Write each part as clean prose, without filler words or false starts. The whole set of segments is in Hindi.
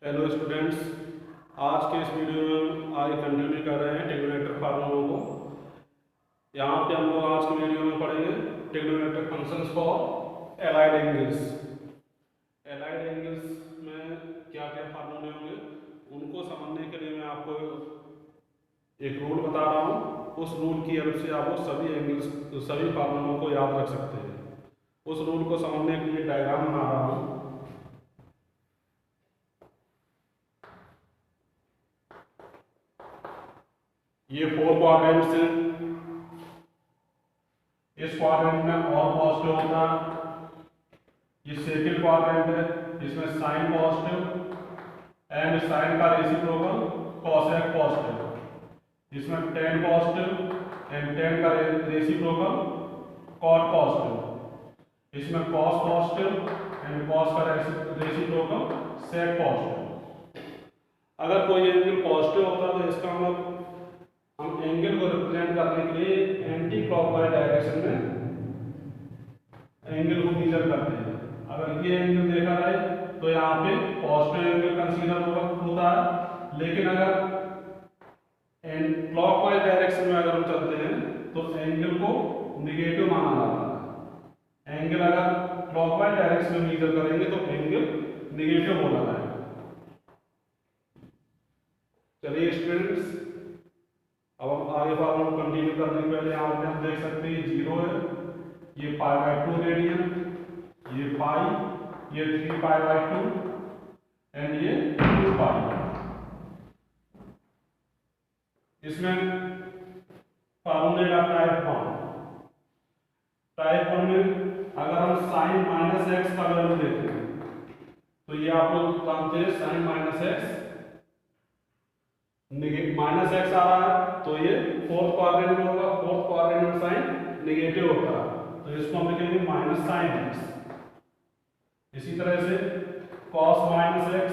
हेलो स्टूडेंट्स, आज के इस वीडियो में हम आगे कंटिन्यू कर रहे हैं ट्रिग्नोमेट्रिक फार्मूलों को। यहाँ पे हम लोग आज के वीडियो में पढ़ेंगे trigonometric functions for allied angles. Allied angles में क्या क्या फार्मूले होंगे उनको समझने के लिए मैं आपको एक रूल बता रहा हूँ। उस रूल की हेल्प से आप लोग सभी फार्मूलों को याद रख सकते हैं। उस रूल को समझने के लिए डायग्राम बना रहा हूँ। ये 4 क्वाड्रेंट्स हैं। इस क्वाड्रेंट में और पॉजिटिव होता है। ये सेकंड क्वाड्रेंट है, इसमें साइन पॉजिटिव एंड साइन का रेसिप्रोकल कॉसेक पॉजिटिव। इसमें टेन पॉजिटिव एंड टेन का रेसिप्रोकल कॉट पॉजिटिव। इसमें कॉस पॉजिटिव एंड कॉस का रेसिप्रोकल सेक पॉजिटिव। अगर कोई एंगल पॉजिटिव होता है तो इसका मतलब हम एंगल को रिप्रेजेंट करने के लिए एंटी क्लॉकवाइज डायरेक्शन में एंगल को मेजर करते हैं। अगर ये एंगल देखा जाए तो यहाँ पे पॉजिटिव एंगल कंसीडर होता है, लेकिन अगर क्लॉकवाइज डायरेक्शन में अगर हम चलते हैं तो एंगल को निगेटिव माना जाता है। एंगल अगर क्लॉकवाइज डायरेक्शन में मेजर करेंगे तो एंगल निगेटिव हो जाता है। चलिए स्टूडेंट्स, अब हम आगे फार्मूला कंटिन्यू करने के पहले यहाँ पे हम देख सकते हैं 0 है, ये π/2 रेडियन, ये पाई, ये 3π/2 एंड ये 2π। इसमें फार्मूले का टाइप 1 में अगर हम साइन -x का वैल्यू देते हैं तो ये आप लोग जानते हैं साइन -x -x आ रहा है तो ये फोर्थ क्वाड्रेंट में होगा। फोर्थ क्वाड्रेंट में साइन नेगेटिव होता है तो इसको हम लिखेंगे -sin x। इसी तरह से cos -x,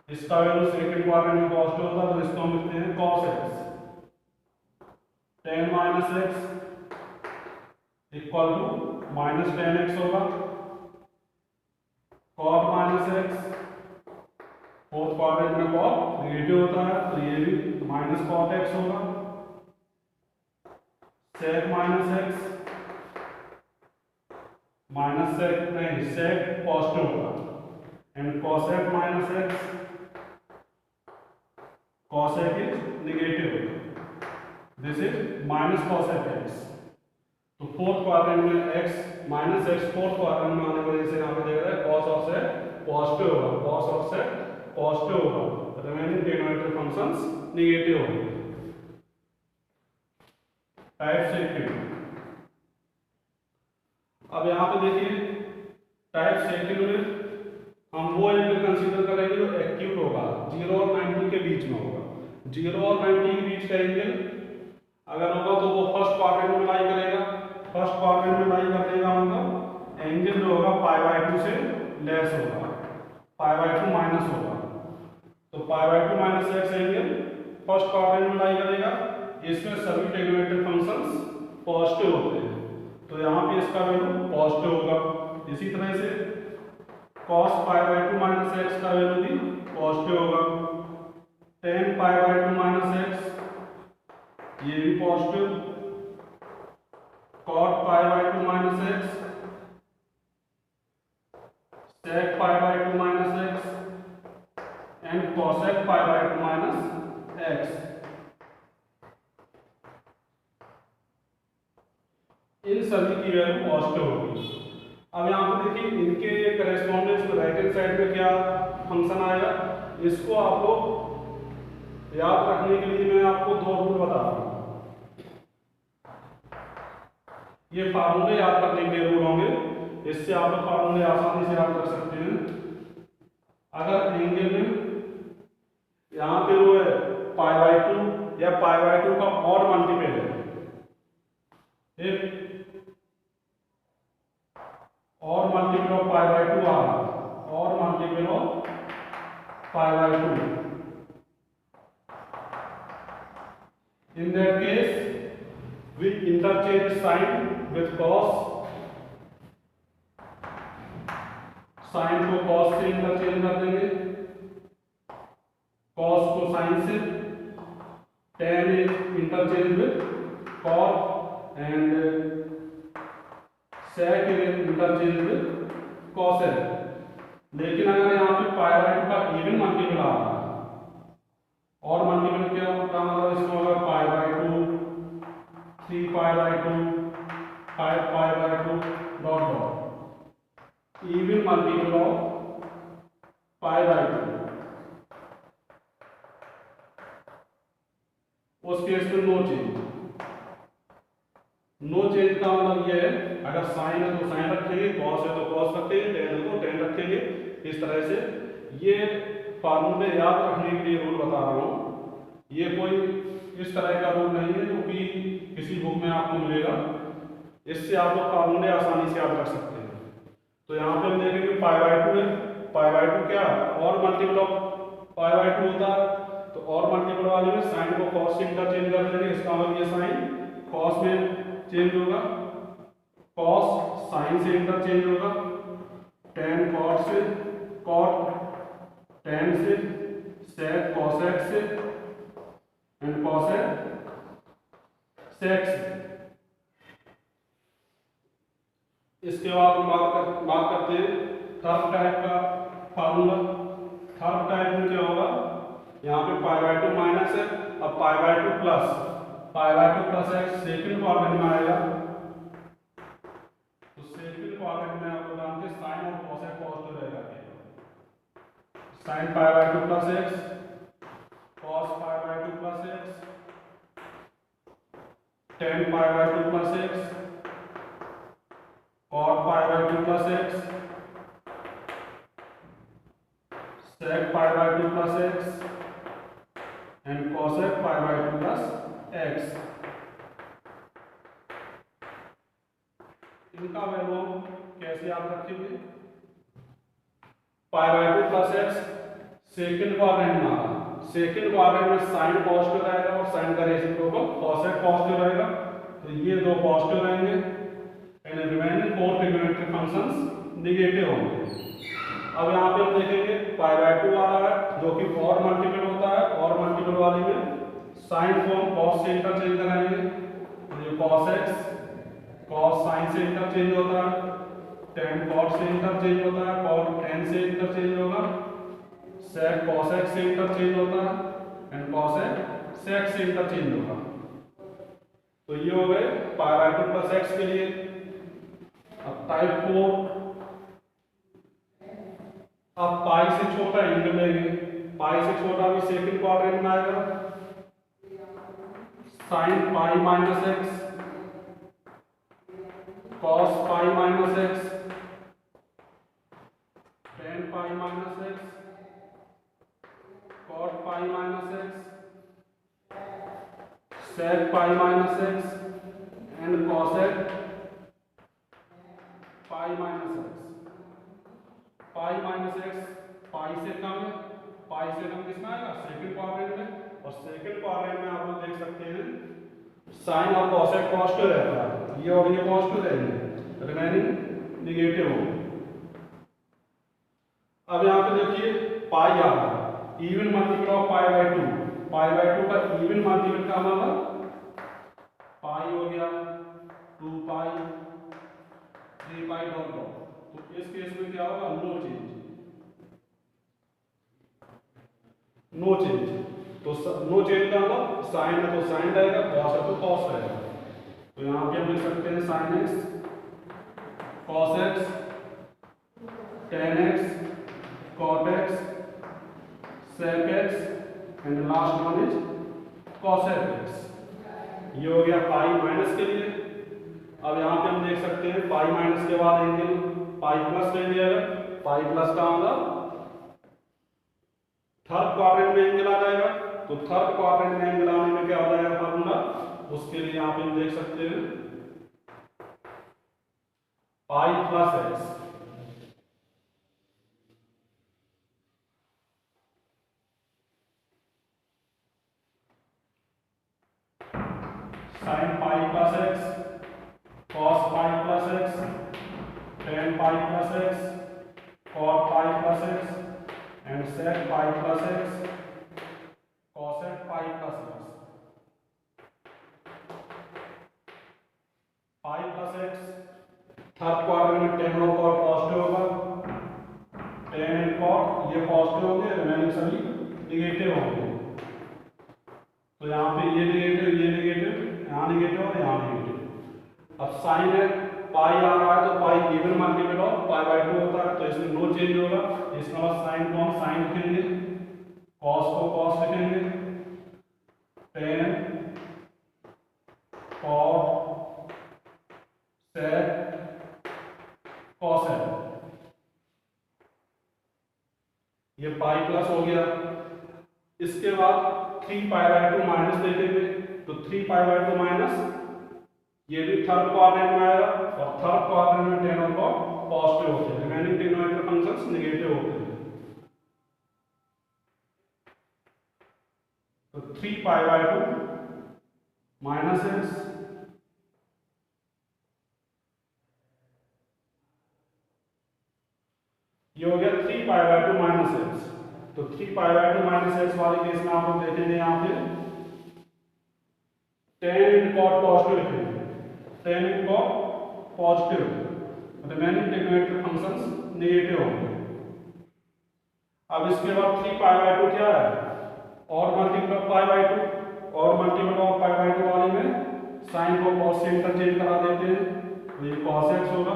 इसका वैल्यू सेकंड क्वाड्रेंट में पॉजिटिव होता है तो इसको हम लिखते हैं cos x। tan -x equal to -tan x होगा। cot -x, फोर्थ क्वाड्रेंट में cot नेगेटिव होता है तो ये भी -cot x होगा। sec -x sec पॉजिटिव होगा and cosec -x cosec is negative, this is -cosec x। तो फोर्थ क्वाड्रेंट में x फोर्थ क्वाड्रेंट में आने की वजह से यहाँ पे देख रहे हैं cos और sec पॉजिटिव होगा, cos और sec पॉजिटिव होगा, रिमेनिंग ट्रिग्नोमेट्रिक फंक्शंस नेगेटिव होंगे। टाइप सेकंड, अब यहाँ पे देखिए टाइप सेकंड में हम वो एंगल कंसीडर करेंगे जो एक्यूट होगा, 0 और 90 के बीच में होगा। 0 और 90 के बीच का एंगल अगर होगा तो वो फर्स्ट क्वाड्रेंट में लाई करेगा। फर्स्ट क्वाड्रेंट में लाई करेगा मतलब एंगल जो होगा π/2 से लेस होगा, π/2 माइनस होगा। तो π/2 - x एंगल फर्स्ट क्वाड्रेंट में लाई करेगा। इसमें सभी ट्रिग्नोमेट्रिक फंक्शंस पॉजिटिव होते हैं तो यहाँ पे इसका वैल्यू पॉजिटिव होगा। इसी तरह से cos π/2 - x का वैल्यू भी पॉजिटिव होगा। tan π/2 - x ये भी positive. cot π/2 - x, sec π/2 - x and cosec π/2 - x, इन सभी की वैल्यू पॉजिटिव होगी। अब यहाँ पे देखिए इनके करेस्पॉन्डेंस में राइट हैंड साइड में क्या फंक्शन आएगा, इसको आपको याद रखने के लिए मैं आपको दो रूल बता रहा हूँ। ये फार्मूले याद करने के लिए रूल होंगे, इससे आप लोग फार्मूले आसानी से याद कर सकते हैं। अगर एंगल में यहाँ पे वो है π/2 या π/2 का ऑड मल्टीपल है, एक और मल्टीपल ऑफ π/2 आ रहा है, और multiple of π/2, in that case we interchange sin with cos, sin को cos से इंटरचेंज कर देंगे cos को sin से, tan is interchange with cot and sec is interchange with cosec। लेकिन अगर यहाँ पे पाई बाई टू का इवन मल्टीपल आ रहा है और मल्टीपल क्या होगा, मतलब इसमें होगा पाई by to, 3 pi by to, 5 pi by to dot dot, even multiple of pi by to. उस केस में नो चेंज। नो चेंज का मतलब ये है, अगर साइन है तो साइन रखेंगे, कॉस है तो कॉस रखेंगे, टेन है तो टेन रखेंगे। इस तरह से ये फार्मूले याद रखने के लिए रूल बता रहा हूँ। ये कोई इस तरह का रूल नहीं है जो कि किसी बुक में आपको मिलेगा। इससे आप लोग फार्मूले आसानी से याद रख सकते हैं। तो यहाँ पे हम देखेंगे पाई बाई टू है, पाई बाई टू क्या और multiple of pi by to होता है, तो और मल्टीपल वाले में साइन को कॉस से इंटरचेंज कर देंगे। इसका मतलब ये साइन कॉस में चेंज होगा, कॉस साइन से इंटरचेंज होगा, टेन कॉट से, कॉट टेन से, सेक कॉसेक से एंड कॉसेक सेक से। इसके बाद हम बात करते हैं थर्ड टाइप का फार्मूला। थर्ड टाइप में क्या होगा, यहाँ पे पाई बाई टू माइनस है, अब पाई by two plus, pi by two plus x second quadrant में आएगा। तो सेकंड क्वाड्रेंट में आप लोग जानते हैं साइन और कॉसेक पॉजिटिव रहेगा। Sine pi by two plus x, cos pi by two plus x, tan pi by two plus x, cot pi by two plus x, sec pi by two plus x and cosec pi by two plus x. इनका वैल्यू कैसे याद रखेंगे, pi by two plus x second quadrant में आया, सेकेंड क्वाड्रेंट में साइन पॉजिटिव रहेगा और साइन का रेसिप्रोकल कॉसेक पॉजिटिव रहेगा, तो ये दो पॉजिटिव रहेंगे and remaining 4 trigonometric functions negative होंगे। अब यहाँ पे हम देखेंगे पाई बाई टू वाला है जो कि और मल्टीपल होता है, और मल्टीपल वाले में साइन फॉर्म कॉस से इंटरचेंज कराएंगे, तो ये कॉस एक्स कॉस साइन से इंटरचेंज होता है, टेन कॉट से इंटरचेंज होता है, कॉट टेन से इंटरचेंज होगा, सेक कॉसेक से इंटरचेंज होता है एंड कॉसेक सेक से इंटरचेंज होगा। तो ये हो गए पाई बाई टू प्लस एक्स के लिए। अब टाइप 4, अब पाई से छोटा एंगल लेंगे, पाई से छोटा भी सेकंड क्वाड्रेंट में आएगा, sine pi minus X, cos pi minus X, tan pi minus X, cot pi minus X, sec pi minus X and cosec pi minus X. Pi minus X pi से कम है, पाई से कम किसमें आएगा, सेकंड क्वाड्रेंट में, और सेकंड क्वाड्रेंट में आप लोग देख सकते हैं साइन और कॉसेक पॉजिटिव रहता है, ये और ये पॉजिटिव रहेंगे, रिमेनिंग नेगेटिव हो। अब यहाँ पे देखिए पाई आ रहा है, even multiple of pi by to, pi by to का इवन मल्टीपल का मतलब पाई हो गया 2 पाई 3 पाई डॉट डॉट। तो इस केस में क्या होगा, नो चेंज, नो चेंज। तो नो चेंज का मतलब साइन है तो साइन रहेगा, कॉस है तो कॉस रहेगा। तो यहाँ पे हम लिख सकते हैं sine x cos x, tan x cot x, sec x and last one is cosec x. ये हो गया पाई माइनस के लिए। अब यहाँ पे हम देख सकते हैं पाई माइनस के बाद एंगल पाई प्लस ले लिया है, पाई प्लस का मतलब थर्ड क्वाड्रेंट में एंगल आ जाएगा। तो थर्ड क्वाड्रेंट में एंगल आने में क्या हो जाएगा फार्मूला, उसके लिए यहाँ पे हम देख सकते हैं pi plus x, sine pi plus x, cos pi plus x, tan pi plus x, cot pi plus x and sec pi plus x cosec pi plus x, pi plus x third quadrant में टेन और कॉट पॉजिटिव होगा, टेन एंड कॉट ये पॉजिटिव होंगे, रिमेनिंग सभी निगेटिव होंगे। तो यहाँ पे ये नेगेटिव, यहाँ नेगेटिव और यहाँ नेगेटिव। अब साइन है पाई आ रहा है तो pi even multiple of pi by 2 होता है, तो इसमें नो चेंज होगा। इसका बाद साइन को हम साइन लिखेंगे, कॉस को कॉस लिखेंगे, टेन कॉट सेक कॉस है, ये पाई प्लस हो गया। इसके बाद 3 पाई बाई 2 माइनस देखेंगे, तो 3 पाई बाई 2 माइनस ये भी थर्ड क्वाड्रेंट में आएगा, और थर्ड क्वाड्रेंट में टेन और कॉट पॉजिटिव होते हैं, रिमेनिंग डिनोमिनेटर फंक्शंस नेगेटिव होते हैं। तो 3 पाई बाई 2 माइनस एक्स, ये हो गया 3 पाई बाई 2 माइनस एक्स। तो 3 पाई बाई 2 माइनस एक्स वाले केस में आप लोग देखेंगे यहाँ पे टेन इन कॉट पॉजिटिव लिखेंगे, tan and cot positive, remaining denominator functions negative होंगे। अब इसके बाद 3 पाई बाई 2 क्या है, और मल्टीपल ऑफ पाई बाई 2, और मल्टीपल ऑफ पाई बाई 2 वाले में साइन को कॉस से इंटरचेंज करा देते हैं, तो ये कॉस एक्स होगा,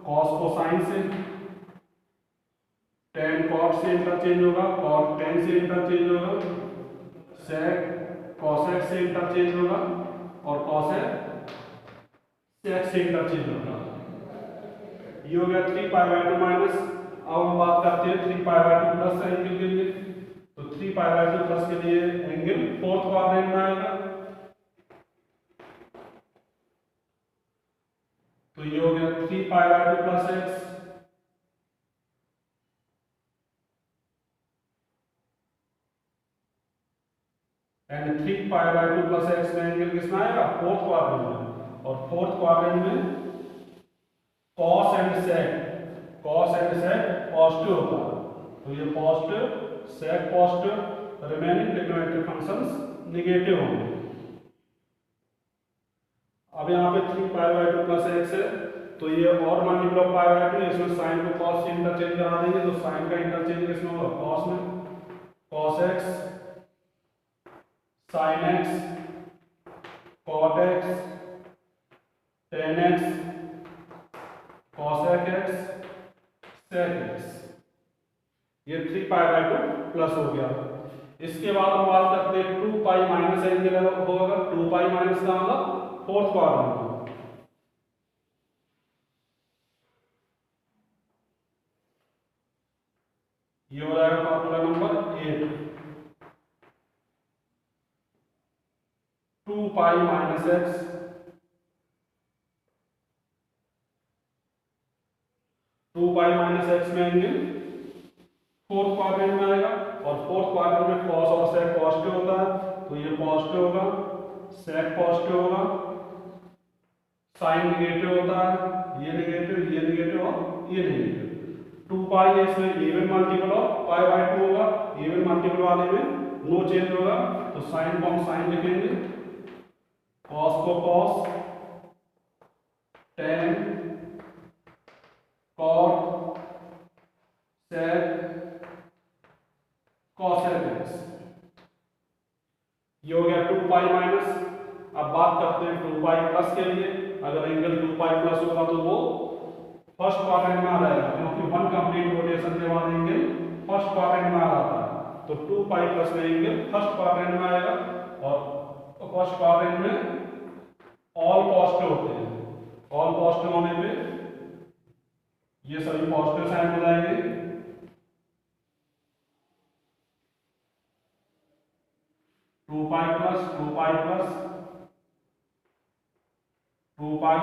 कॉस को साइन से, टेन कॉट से इंटरचेंज होगा, कॉट टेन से इंटरचेंज होगा, सेक कॉसेक से इंटरचेंज होगा, और कॉसेक सेक से इंटरचेंज होगा। ये हो गया 3 पाई बाई 2 माइनस। अब हम बात करते हैं 3 पाई बाई 2 प्लस एंगल के लिए। तो 3 पाई बाई 2 प्लस के लिए एंगल फोर्थ क्वाड्रेंट में आएगा, तो ये हो गया 3 pi by 2 plus x, and 3 pi by 2 plus X में एंगल किसमें आएगा, फोर्थ क्वाड्रेंट में। और फोर्थ क्वाड्रेंट में कॉस एंड सेक पॉजिटिव होता है, तो ये positive sec positive, remaining denominator functions negative होंगे। अब यहाँ पे 3 पाई बाई 2 प्लस एक्स है, तो ये और मल्टीपल ऑफ पाई बाई 2, इसमें साइन को कॉस से इंटरचेंज करा देंगे, तो साइन का इंटरचेंज किसमें होगा, कॉस में, cos x sine x cot x tan x cosec x sec x, ये 3 पाई बाई 2 प्लस हो गया। इसके बाद हम बात करते हैं 2 पाई माइनस एंगल होगा, 2 पाई माइनस का मतलब फोर्थ क्वाड्रेंट, ये हो जाएगा फॉर्मूला नंबर 8, 2 पाई माइनस एक्स, 2 पाई माइनस एक्स में एंगल फोर्थ क्वाड्रेंट में आएगा, और फोर्थ क्वाड्रेंट में कॉस और सेक पॉजिटिव होता है, तो ये पॉजिटिव होगा, सेक पॉजिटिव होगा, साइन नेगेटिव होता है, ये नेगेटिव और ये नेगेटिव। 2 पाई है, इसमें even multiple of pi by 2 होगा, इवन मल्टीपल वाले में नो चेंज होगा, तो साइन को हम साइन लिखेंगे, कॉस को cos, tan cot sec cosec x, ये हो गया 2 पाई माइनस। अब बात करते हैं 2 पाई प्लस के लिए। अगर एंगल 2 पाई प्लस होगा तो वो फर्स्ट क्वाड्रेंट में आ जाएगा, क्योंकि 1 कंप्लीट रोटेशन के बाद एंगल फर्स्ट क्वाड्रेंट में आ जाता है, तो 2 पाई प्लस में एंगल फर्स्ट क्वाड्रेंट में आएगा, और फर्स्ट क्वाड्रेंट में ऑल पॉजिटिव होते हैं, ऑल पॉजिटिव होने पे ये सभी पॉजिटिव साइन हो जाएंगे, 2 pi plus 2 pi plus 2 pi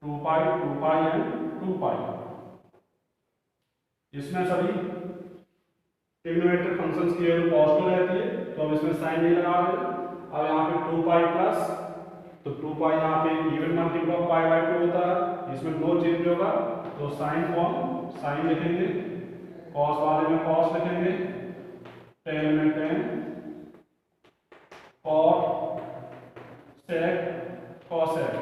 2 pi 2 pi and 2 पाई, इसमें सभी ट्रिग्नोमेट्रिक फंक्शंस की वैल्यू पॉजिटिव रहती है, तो हम इसमें साइन नहीं लगा रहे। अब यहाँ पे 2 पाई प्लस, तो 2 पाई यहाँ पे even multiple of pi by 2 होता है, इसमें नो चेंज होगा, तो साइन को हम साइन लिखेंगे, कॉस वाले में कॉस लिखेंगे, टेन में टेन कॉट सेक कॉसेक।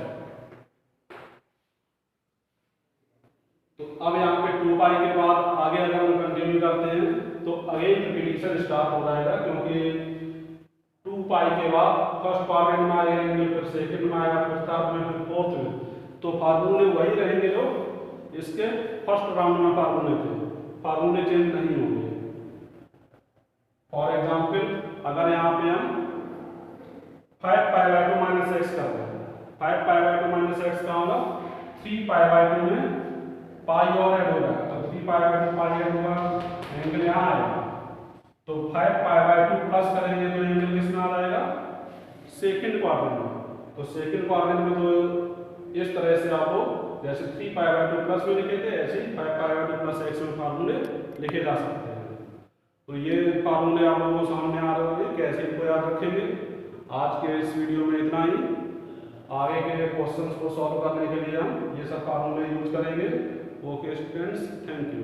तो अब यहाँ पे 2 पाई के बाद आगे अगर हम कंटिन्यू करते हैं तो अगेन रिपीटिशन स्टार्ट हो जाएगा, क्योंकि 2 पाई के बाद फर्स्ट क्वाड्रेंट में आएगा एंगल, फिर सेकंड में आएगा, फिर थर्ड में, फिर फोर्थ में। तो फार्मूले वही रहेंगे जो इसके फर्स्ट राउंड में फार्मूले थे, फार्मूले चेंज नहीं होंगे। फॉर एग्जाम्पल अगर यहाँ पे हम 5 पाई बाय 2 माइनस एक्स कर रहे हैं, 5 पाई बाय 2 माइनस एक्स का होगा 3 पाई बाय 2 में पाई और ऐड हो जाएगा, तो 3 पाई बाय 2 पाई ऐड होगा, एंगल यहाँ आएगा। तो 5 पाई बाय 2 प्लस करेंगे तो एंगल किस में आ जाएगा, सेकंड क्वाड्रेंट में। तो सेकंड क्वाड्रेंट में तो इस तरह से आपको जैसे 3 पाई बाय 2 प्लस में लिखे थे, ऐसे ही 5 पाई बाय 2 प्लस एक्स में फार्मूले लिखे जा सकते हैं। तो ये फार्मूले आप लोगों को सामने आ रहे होंगे, कैसे इनको याद रखेंगे। आज के इस वीडियो में इतना ही। आगे के क्वेश्चंस को सॉल्व करने के लिए हम ये सब फार्मूले यूज करेंगे। Okay students, thank you.